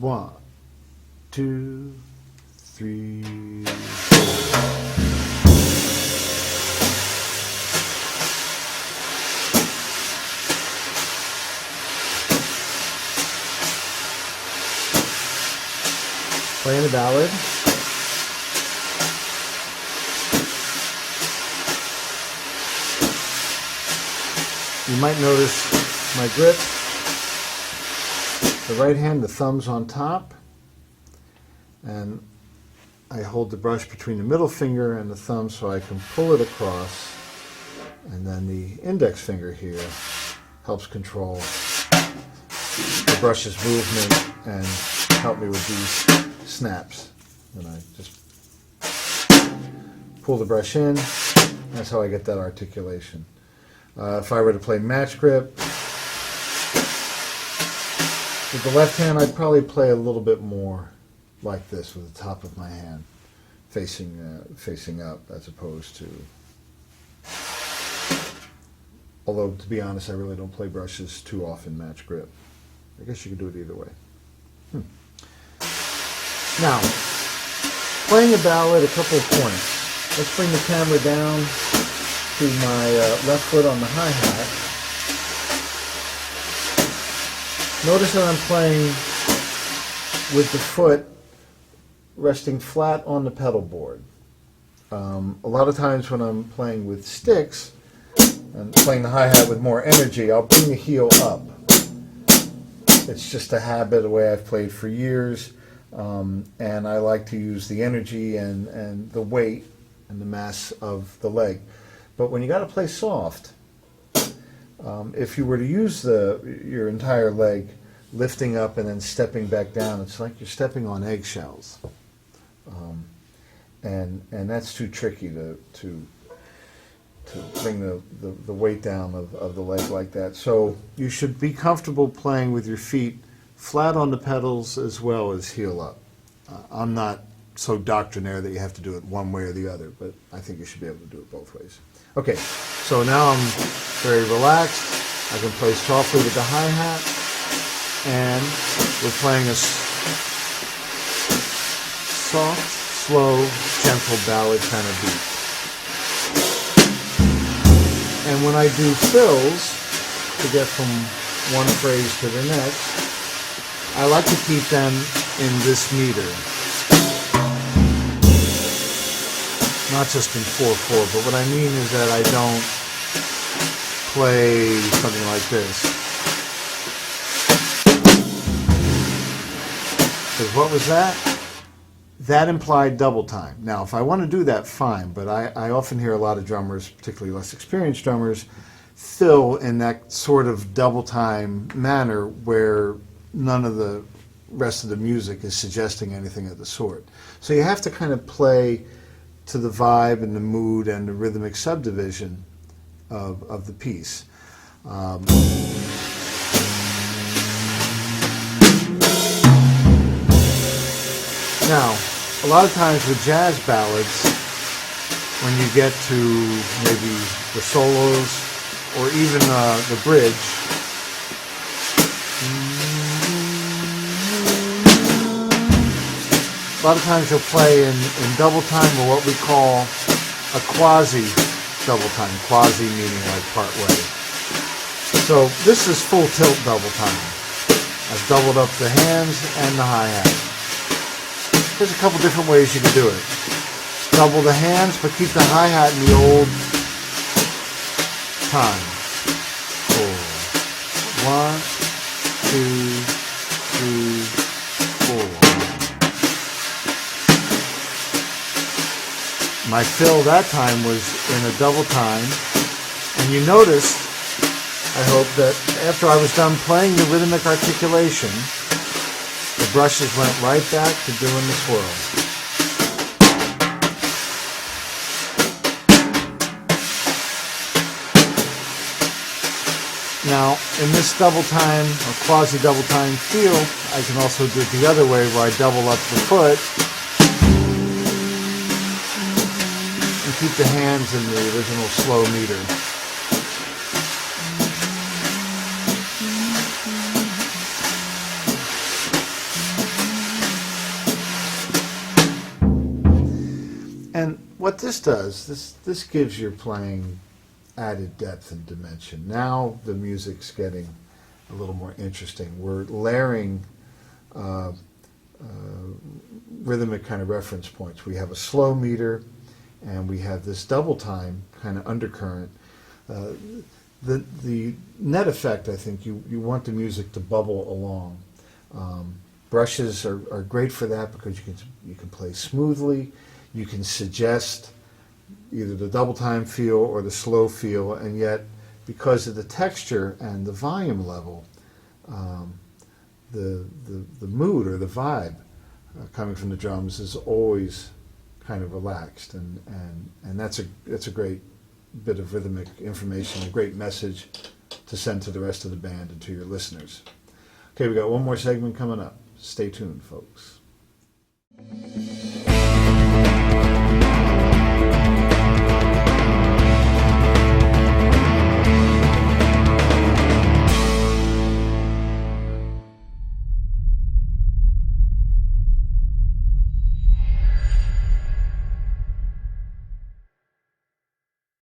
1, 2, 3, 4. Playing a ballad. You might notice my grip. The right hand, the thumb's on top, and I hold the brush between the middle finger and the thumb so I can pull it across, and then the index finger here helps control the brush's movement and help me with these snaps. And I just pull the brush in. That's how I get that articulation. If I were to play match grip with the left hand, I'd probably play a little bit more like this with the top of my hand facing up, as opposed to. Although, to be honest, I really don't play brushes too often match grip. I guess you could do it either way. Now, playing a ballad, a couple of points. Let's bring the camera down to my left foot on the hi-hat. Notice that I'm playing with the foot resting flat on the pedal board. A lot of times when I'm playing with sticks and playing the hi-hat with more energy, I'll bring the heel up. It's just a habit, a way I've played for years. And I like to use the energy and the weight and the mass of the leg. But when you got to play soft, if you were to use your entire leg lifting up and then stepping back down, it's like you're stepping on eggshells. And that's too tricky to bring the weight down of the leg like that. So you should be comfortable playing with your feet flat on the pedals as well as heel up. I'm not so doctrinaire that you have to do it one way or the other, but I think you should be able to do it both ways. Okay, so now I'm very relaxed. I can play softly with the hi-hat, and we're playing a soft, slow, gentle ballad kind of beat. And when I do fills, to get from one phrase to the next, I like to keep them in this meter. Not just in 4/4, but what I mean is that I don't play something like this. Because what was that? That implied double time. Now, if I want to do that, fine, but I often hear a lot of drummers, particularly less experienced drummers, fill in that sort of double time manner where none of the rest of the music is suggesting anything of the sort. So you have to kind of play to the vibe and the mood and the rhythmic subdivision of the piece. Now, a lot of times with jazz ballads, when you get to maybe the solos or even the bridge, a lot of times you'll play in double time, or what we call a quasi double time. Quasi meaning like part way. So this is full tilt double time. I've doubled up the hands and the hi-hat. There's a couple different ways you can do it. Double the hands, but keep the hi-hat in the old time. 4. 1, 2, 3, 4. My fill that time was in a double time, and you noticed, I hope, that after I was done playing the rhythmic articulation, the brushes went right back to doing the swirl. Now, in this double time, or quasi double time feel, I can also do it the other way, where I double up the foot, keep the hands in the original slow meter. what this does, this gives your playing added depth and dimension. Now the music's getting a little more interesting. We're layering rhythmic kind of reference points. We have a slow meter, and we have this double time kind of undercurrent. The net effect, I think, you want the music to bubble along. Brushes are great for that because you can play smoothly. You can suggest either the double time feel or the slow feel, and yet because of the texture and the volume level, the mood or the vibe coming from the drums is always kind of relaxed, and that's a great bit of rhythmic information, a great message to send to the rest of the band and to your listeners. Okay, we got one more segment coming up. Stay tuned, folks.